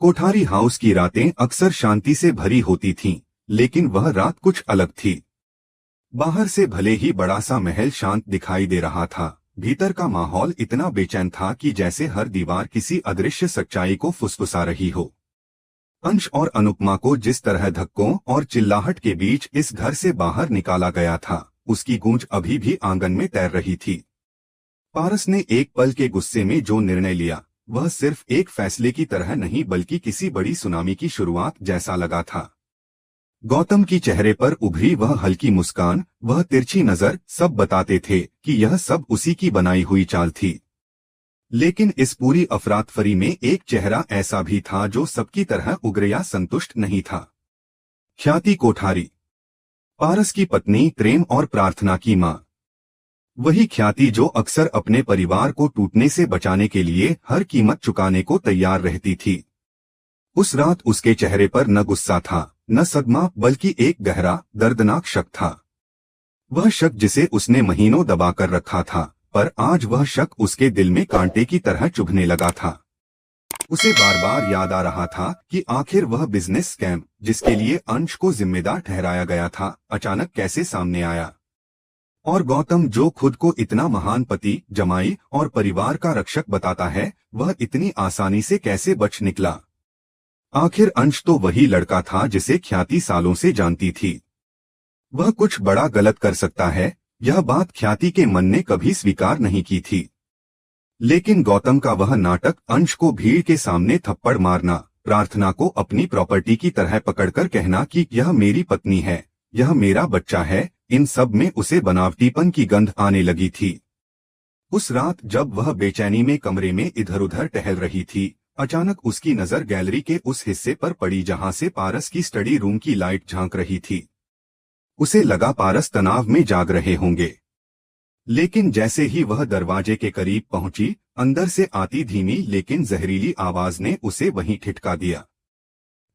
Kothari house की रातें अक्सर शांति से भरी होती थीं, लेकिन वह रात कुछ अलग थी। बाहर से भले ही बड़ा सा महल शांत दिखाई दे रहा था, भीतर का माहौल इतना बेचैन था कि जैसे हर दीवार किसी अदृश्य सच्चाई को फुसफुसा रही हो। अंश और अनुपमा को जिस तरह धक्कों और चिल्लाहट के बीच इस घर से बाहर निकाला गया था, उसकी गूंज अभी भी आंगन में तैर रही थी। पारस ने एक पल के गुस्से में जो निर्णय लिया, वह सिर्फ एक फैसले की तरह नहीं बल्कि किसी बड़ी सुनामी की शुरुआत जैसा लगा था। गौतम की चेहरे पर उभरी वह हल्की मुस्कान, वह तिरछी नजर, सब बताते थे कि यह सब उसी की बनाई हुई चाल थी। लेकिन इस पूरी अफरातफरी में एक चेहरा ऐसा भी था जो सबकी तरह उग्र या संतुष्ट नहीं था। ख्याति कोठारी, पारस की पत्नी, प्रेम और प्रार्थना की मां। वही ख्याति जो अक्सर अपने परिवार को टूटने से बचाने के लिए हर कीमत चुकाने को तैयार रहती थी। उस रात उसके चेहरे पर न गुस्सा था, न सदमा, बल्कि एक गहरा, दर्दनाक शक था। वह शक जिसे उसने महीनों दबाकर रखा था, पर आज वह शक उसके दिल में कांटे की तरह चुभने लगा था। उसे बार बार याद आ रहा था कि आखिर वह बिजनेस स्कैम, जिसके लिए अंश को जिम्मेदार ठहराया गया था, अचानक कैसे सामने आया। और गौतम, जो खुद को इतना महान पति, जमाई और परिवार का रक्षक बताता है, वह इतनी आसानी से कैसे बच निकला। आखिर अंश तो वही लड़का था जिसे ख्याति सालों से जानती थी। वह कुछ बड़ा गलत कर सकता है, यह बात ख्याति के मन ने कभी स्वीकार नहीं की थी। लेकिन गौतम का वह नाटक, अंश को भीड़ के सामने थप्पड़ मारना, प्रार्थना को अपनी प्रॉपर्टी की तरह पकड़कर कहना कि यह मेरी पत्नी है, यह मेरा बच्चा है, इन सब में उसे बनावटीपन की गंध आने लगी थी। उस रात जब वह बेचैनी में कमरे में इधर उधर टहल रही थी, अचानक उसकी नजर गैलरी के उस हिस्से पर पड़ी जहां से पारस की स्टडी रूम की लाइट झांक रही थी। उसे लगा पारस तनाव में जाग रहे होंगे। लेकिन जैसे ही वह दरवाजे के करीब पहुंची, अंदर से आती धीमी लेकिन जहरीली आवाज ने उसे वहीं ठिठका दिया।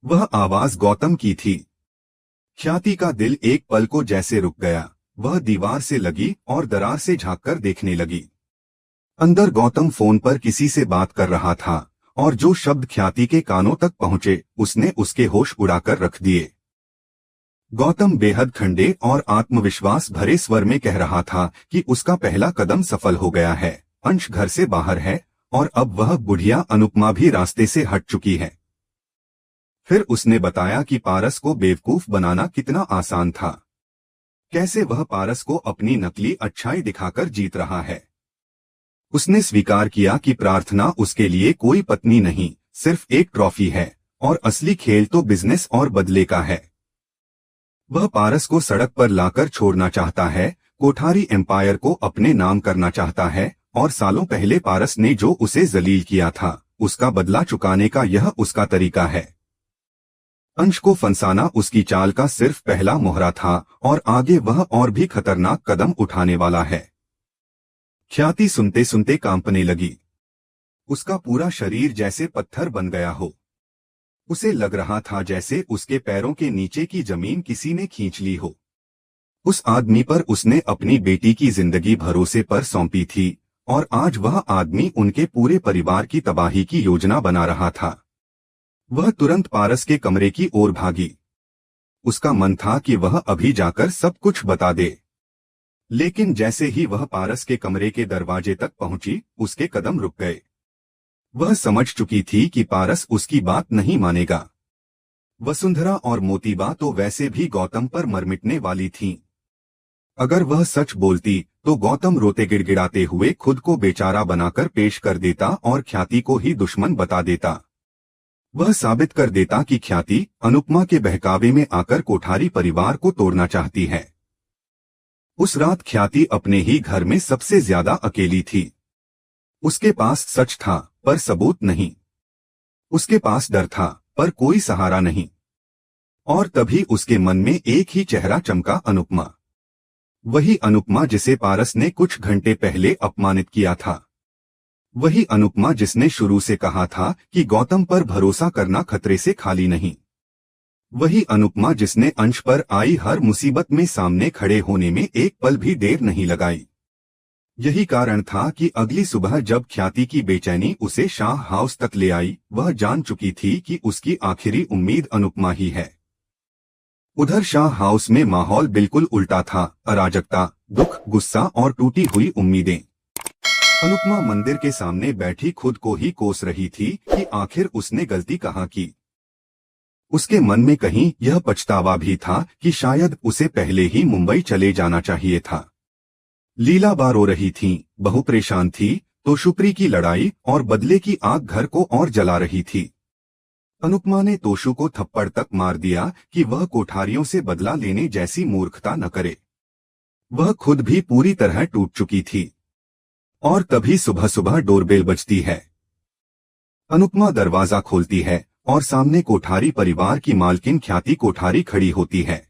वह आवाज गौतम की थी। ख्याति का दिल एक पल को जैसे रुक गया। वह दीवार से लगी और दरार से झांककर देखने लगी। अंदर गौतम फोन पर किसी से बात कर रहा था, और जो शब्द ख्याति के कानों तक पहुंचे, उसने उसके होश उड़ाकर रख दिए। गौतम बेहद ठंडे और आत्मविश्वास भरे स्वर में कह रहा था कि उसका पहला कदम सफल हो गया है। अंश घर से बाहर है और अब वह बुढ़िया अनुपमा भी रास्ते से हट चुकी है। फिर उसने बताया कि पारस को बेवकूफ बनाना कितना आसान था, कैसे वह पारस को अपनी नकली अच्छाई दिखाकर जीत रहा है। उसने स्वीकार किया कि प्रार्थना उसके लिए कोई पत्नी नहीं, सिर्फ एक ट्रॉफी है, और असली खेल तो बिजनेस और बदले का है। वह पारस को सड़क पर लाकर छोड़ना चाहता है, कोठारी एम्पायर को अपने नाम करना चाहता है, और सालों पहले पारस ने जो उसे जलील किया था, उसका बदला चुकाने का यह उसका तरीका है। अंश को फंसाना उसकी चाल का सिर्फ पहला मोहरा था, और आगे वह और भी खतरनाक कदम उठाने वाला है। ख्याति सुनते सुनते कांपने लगी। उसका पूरा शरीर जैसे पत्थर बन गया हो। उसे लग रहा था जैसे उसके पैरों के नीचे की जमीन किसी ने खींच ली हो। उस आदमी पर उसने अपनी बेटी की जिंदगी भरोसे पर सौंपी थी, और आज वह आदमी उनके पूरे परिवार की तबाही की योजना बना रहा था। वह तुरंत पारस के कमरे की ओर भागी। उसका मन था कि वह अभी जाकर सब कुछ बता दे। लेकिन जैसे ही वह पारस के कमरे के दरवाजे तक पहुंची, उसके कदम रुक गए। वह समझ चुकी थी कि पारस उसकी बात नहीं मानेगा। वसुंधरा और मोतीबा तो वैसे भी गौतम पर मरमिटने वाली थीं। अगर वह सच बोलती तो गौतम रोते गिड़गिड़ाते हुए खुद को बेचारा बनाकर पेश कर देता और ख्याति को ही दुश्मन बता देता। वह साबित कर देता कि ख्याति अनुपमा के बहकावे में आकर कोठारी परिवार को तोड़ना चाहती है। उस रात ख्याति अपने ही घर में सबसे ज्यादा अकेली थी। उसके पास सच था, पर सबूत नहीं। उसके पास डर था, पर कोई सहारा नहीं। और तभी उसके मन में एक ही चेहरा चमका, अनुपमा। वही अनुपमा जिसे पारस ने कुछ घंटे पहले अपमानित किया था। वही अनुपमा जिसने शुरू से कहा था कि गौतम पर भरोसा करना खतरे से खाली नहीं। वही अनुपमा जिसने अंश पर आई हर मुसीबत में सामने खड़े होने में एक पल भी देर नहीं लगाई। यही कारण था कि अगली सुबह जब ख्याति की बेचैनी उसे शाह हाउस तक ले आई, वह जान चुकी थी कि उसकी आखिरी उम्मीद अनुपमा ही है। उधर शाह हाउस में माहौल बिल्कुल उल्टा था, अराजकता, दुख, गुस्सा और टूटी हुई उम्मीदें। अनुपमा मंदिर के सामने बैठी खुद को ही कोस रही थी कि आखिर उसने गलती कहाँ की। उसके मन में कहीं यह पछतावा भी था कि शायद उसे पहले ही मुंबई चले जाना चाहिए था। लीलाबा रो रही थीं, बहू परेशान थी, तो शुक्री की लड़ाई और बदले की आग घर को और जला रही थी। अनुपमा ने तोशु को थप्पड़ तक मार दिया कि वह कोठारियों से बदला लेने जैसी मूर्खता न करे। वह खुद भी पूरी तरह टूट चुकी थी। और तभी सुबह सुबह डोरबेल बजती है। अनुपमा दरवाजा खोलती है और सामने कोठारी परिवार की मालकिन ख्याति कोठारी खड़ी होती है।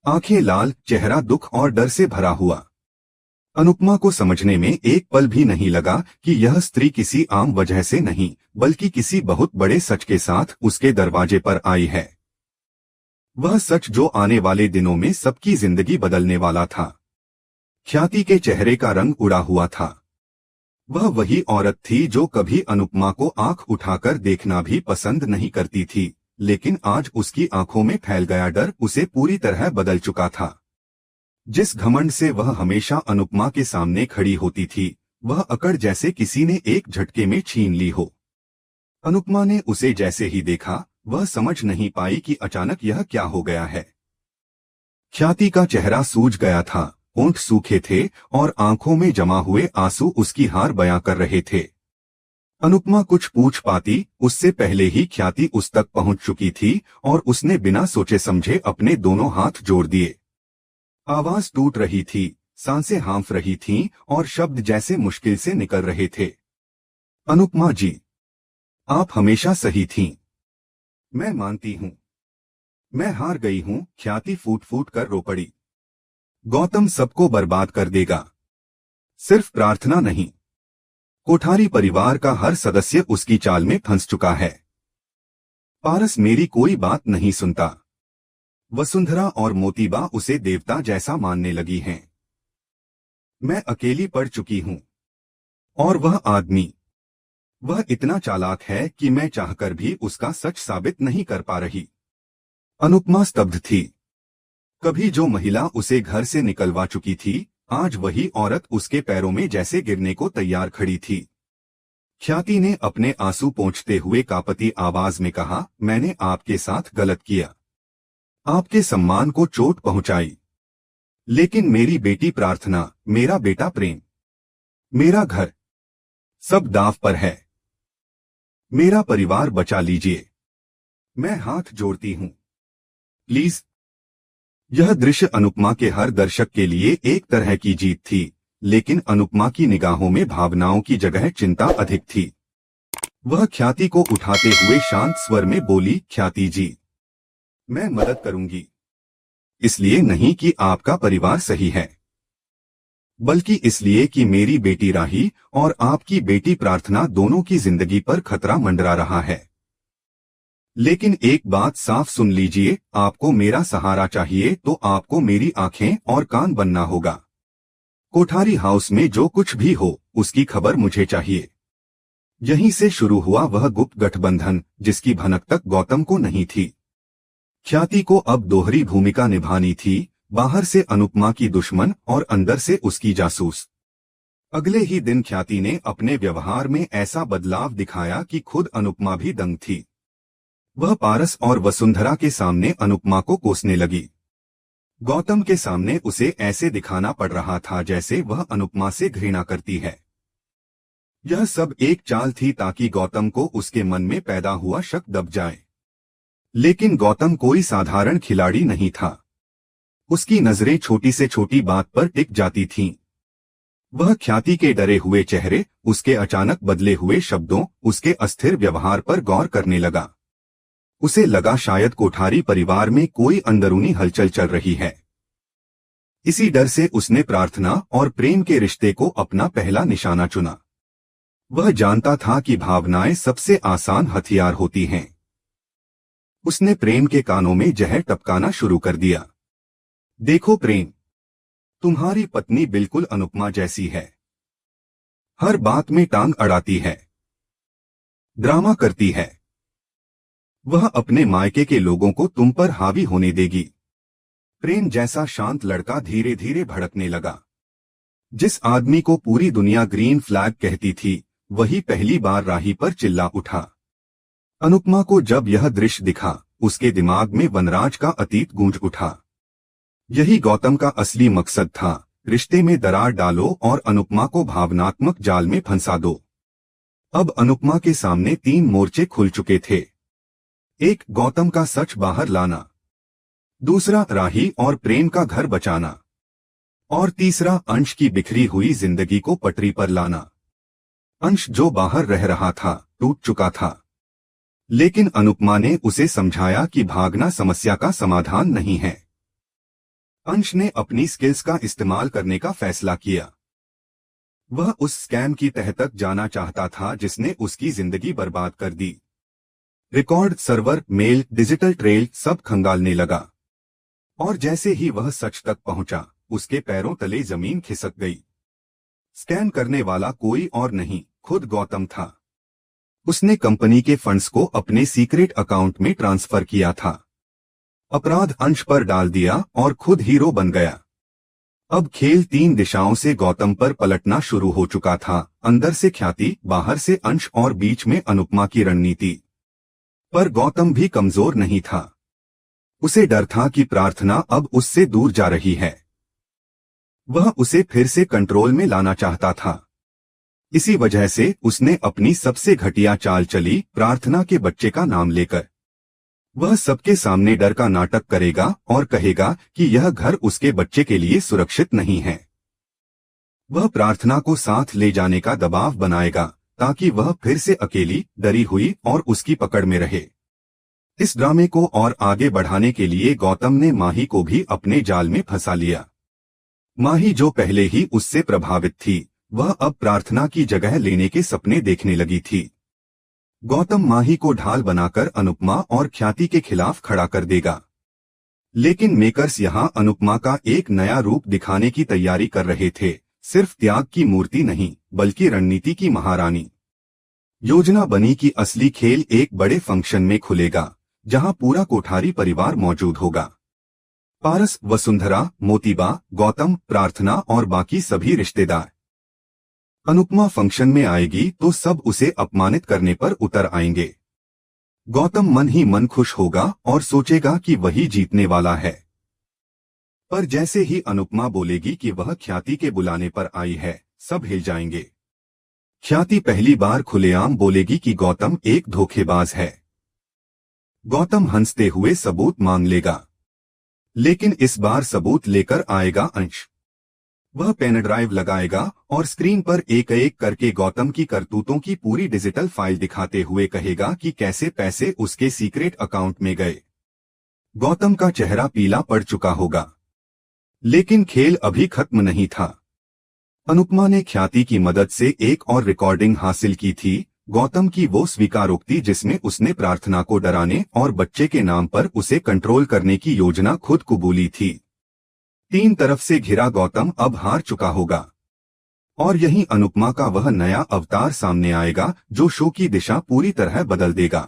आंखें लाल, चेहरा दुख और डर से भरा हुआ। अनुपमा को समझने में एक पल भी नहीं लगा कि यह स्त्री किसी आम वजह से नहीं, बल्कि किसी बहुत बड़े सच के साथ उसके दरवाजे पर आई है। वह सच जो आने वाले दिनों में सबकी जिंदगी बदलने वाला था। ख्याति के चेहरे का रंग उड़ा हुआ था। वह वही औरत थी जो कभी अनुपमा को आंख उठाकर देखना भी पसंद नहीं करती थी, लेकिन आज उसकी आंखों में फैल गया डर उसे पूरी तरह बदल चुका था। जिस घमंड से वह हमेशा अनुपमा के सामने खड़ी होती थी, वह अकड़ जैसे किसी ने एक झटके में छीन ली हो। अनुपमा ने उसे जैसे ही देखा, वह समझ नहीं पाई कि अचानक यह क्या हो गया है। ख्याति का चेहरा सूज गया था, होंठ सूखे थे और आंखों में जमा हुए आंसू उसकी हार बयां कर रहे थे। अनुपमा कुछ पूछ पाती, उससे पहले ही ख्याति उस तक पहुंच चुकी थी और उसने बिना सोचे समझे अपने दोनों हाथ जोड़ दिए। आवाज टूट रही थी, सांसें हाँफ रही थीं और शब्द जैसे मुश्किल से निकल रहे थे। अनुपमा जी, आप हमेशा सही थीं। मैं मानती हूँ, मैं हार गई हूँ। ख्याति फूट फूट कर रो पड़ी। गौतम सबको बर्बाद कर देगा। सिर्फ प्रार्थना नहीं, कोठारी परिवार का हर सदस्य उसकी चाल में फंस चुका है। पारस मेरी कोई बात नहीं सुनता। वसुंधरा और मोतीबा उसे देवता जैसा मानने लगी हैं। मैं अकेली पड़ चुकी हूँ। और वह आदमी, वह इतना चालाक है कि मैं चाहकर भी उसका सच साबित नहीं कर पा रही। अनुपमा स्तब्ध थी। कभी जो महिला उसे घर से निकलवा चुकी थी, आज वही औरत उसके पैरों में जैसे गिरने को तैयार खड़ी थी। ख्याति ने अपने आंसू पोंछते हुए कांपती आवाज में कहा, मैंने आपके साथ गलत किया, आपके सम्मान को चोट पहुंचाई, लेकिन मेरी बेटी प्रार्थना, मेरा बेटा प्रेम, मेरा घर, सब दांव पर है। मेरा परिवार बचा लीजिए। मैं हाथ जोड़ती हूं, प्लीज। यह दृश्य अनुपमा के हर दर्शक के लिए एक तरह की जीत थी, लेकिन अनुपमा की निगाहों में भावनाओं की जगह चिंता अधिक थी। वह ख्याति को उठाते हुए शांत स्वर में बोली, ख्याति जी, मैं मदद करूंगी। इसलिए नहीं कि आपका परिवार सही है, बल्कि इसलिए कि मेरी बेटी राही और आपकी बेटी प्रार्थना दोनों की जिंदगी पर खतरा मंडरा रहा है। लेकिन एक बात साफ सुन लीजिए, आपको मेरा सहारा चाहिए तो आपको मेरी आंखें और कान बनना होगा। कोठारी हाउस में जो कुछ भी हो, उसकी खबर मुझे चाहिए। यहीं से शुरू हुआ वह गुप्त गठबंधन, जिसकी भनक तक गौतम को नहीं थी। ख्याति को अब दोहरी भूमिका निभानी थी, बाहर से अनुपमा की दुश्मन और अंदर से उसकी जासूस। अगले ही दिन ख्याति ने अपने व्यवहार में ऐसा बदलाव दिखाया कि खुद अनुपमा भी दंग थी। वह पारस और वसुंधरा के सामने अनुपमा को कोसने लगी। गौतम के सामने उसे ऐसे दिखाना पड़ रहा था जैसे वह अनुपमा से घृणा करती है। यह सब एक चाल थी ताकि गौतम को उसके मन में पैदा हुआ शक दब जाए। लेकिन गौतम कोई साधारण खिलाड़ी नहीं था। उसकी नजरें छोटी से छोटी बात पर टिक जाती थीं। वह ख्याति के डरे हुए चेहरे, उसके अचानक बदले हुए शब्दों, उसके अस्थिर व्यवहार पर गौर करने लगा। उसे लगा शायद कोठारी परिवार में कोई अंदरूनी हलचल चल रही है। इसी डर से उसने प्रार्थना और प्रेम के रिश्ते को अपना पहला निशाना चुना। वह जानता था कि भावनाएं सबसे आसान हथियार होती हैं। उसने प्रेम के कानों में जहर टपकाना शुरू कर दिया। देखो प्रेम, तुम्हारी पत्नी बिल्कुल अनुपमा जैसी है, हर बात में टांग अड़ाती है, ड्रामा करती है। वह अपने मायके के लोगों को तुम पर हावी होने देगी। प्रेम जैसा शांत लड़का धीरे धीरे भड़कने लगा। जिस आदमी को पूरी दुनिया ग्रीन फ्लैग कहती थी, वही पहली बार राही पर चिल्ला उठा। अनुपमा को जब यह दृश्य दिखा, उसके दिमाग में वनराज का अतीत गूंज उठा। यही गौतम का असली मकसद था, रिश्ते में दरार डालो और अनुपमा को भावनात्मक जाल में फंसा दो। अब अनुपमा के सामने 3 मोर्चे खुल चुके थे। एक, गौतम का सच बाहर लाना। दूसरा, राही और प्रेम का घर बचाना। और तीसरा, अंश की बिखरी हुई जिंदगी को पटरी पर लाना। अंश जो बाहर रह रहा था, टूट चुका था। लेकिन अनुपमा ने उसे समझाया कि भागना समस्या का समाधान नहीं है। अंश ने अपनी स्किल्स का इस्तेमाल करने का फैसला किया। वह उस स्कैम की तह तक जाना चाहता था जिसने उसकी जिंदगी बर्बाद कर दी। Record, server, mail, digital trail सब खंगालने लगा। और जैसे ही वह सच तक पहुंचा, उसके पैरों तले जमीन खिसक गई। स्कैम करने वाला कोई और नहीं, खुद गौतम था। उसने कंपनी के फंड्स को अपने सीक्रेट अकाउंट में ट्रांसफर किया था। अपराध अंश पर डाल दिया और खुद हीरो बन गया। अब खेल 3 दिशाओं से गौतम पर पलटना शुरू हो चुका था। अंदर से ख्याति, बाहर से अंश और बीच में अनुपमा की रणनीति। पर गौतम भी कमजोर नहीं था। उसे डर था कि प्रार्थना अब उससे दूर जा रही है। वह उसे फिर से कंट्रोल में लाना चाहता था। इसी वजह से उसने अपनी सबसे घटिया चाल चली, प्रार्थना के बच्चे का नाम लेकर। वह सबके सामने डर का नाटक करेगा और कहेगा कि यह घर उसके बच्चे के लिए सुरक्षित नहीं है। वह प्रार्थना को साथ ले जाने का दबाव बनाएगा ताकि वह फिर से अकेली, डरी हुई और उसकी पकड़ में रहे। इस ड्रामे को और आगे बढ़ाने के लिए गौतम ने माही को भी अपने जाल में फंसा लिया। माही जो पहले ही उससे प्रभावित थी, वह अब प्रार्थना की जगह लेने के सपने देखने लगी थी। गौतम माही को ढाल बनाकर अनुपमा और ख्याति के खिलाफ खड़ा कर देगा। लेकिन मेकर्स यहां अनुपमा का एक नया रूप दिखाने की तैयारी कर रहे थे, सिर्फ त्याग की मूर्ति नहीं, बल्कि रणनीति की महारानी। योजना बनी कि असली खेल एक बड़े फंक्शन में खुलेगा, जहां पूरा कोठारी परिवार मौजूद होगा। पारस, वसुंधरा, मोतीबा, गौतम, प्रार्थना और बाकी सभी रिश्तेदार। अनुपमा फंक्शन में आएगी तो सब उसे अपमानित करने पर उतर आएंगे। गौतम मन ही मन खुश होगा और सोचेगा कि वही जीतने वाला है। पर जैसे ही अनुपमा बोलेगी कि वह ख्याति के बुलाने पर आई है, सब हिल जाएंगे। ख्याति पहली बार खुलेआम बोलेगी कि गौतम एक धोखेबाज है। गौतम हंसते हुए सबूत मांग लेगा। लेकिन इस बार सबूत लेकर आएगा अंश। वह पेन ड्राइव लगाएगा और स्क्रीन पर एक एक करके गौतम की करतूतों की पूरी डिजिटल फाइल दिखाते हुए कहेगा कि कैसे पैसे उसके सीक्रेट अकाउंट में गए। गौतम का चेहरा पीला पड़ चुका होगा। लेकिन खेल अभी खत्म नहीं था। अनुपमा ने ख्याति की मदद से एक और रिकॉर्डिंग हासिल की थी, गौतम की वो स्वीकारोक्ति जिसमें उसने प्रार्थना को डराने और बच्चे के नाम पर उसे कंट्रोल करने की योजना खुद कबूली थी। 3 तरफ से घिरा गौतम अब हार चुका होगा। और यही अनुपमा का वह नया अवतार सामने आएगा जो शो की दिशा पूरी तरह बदल देगा।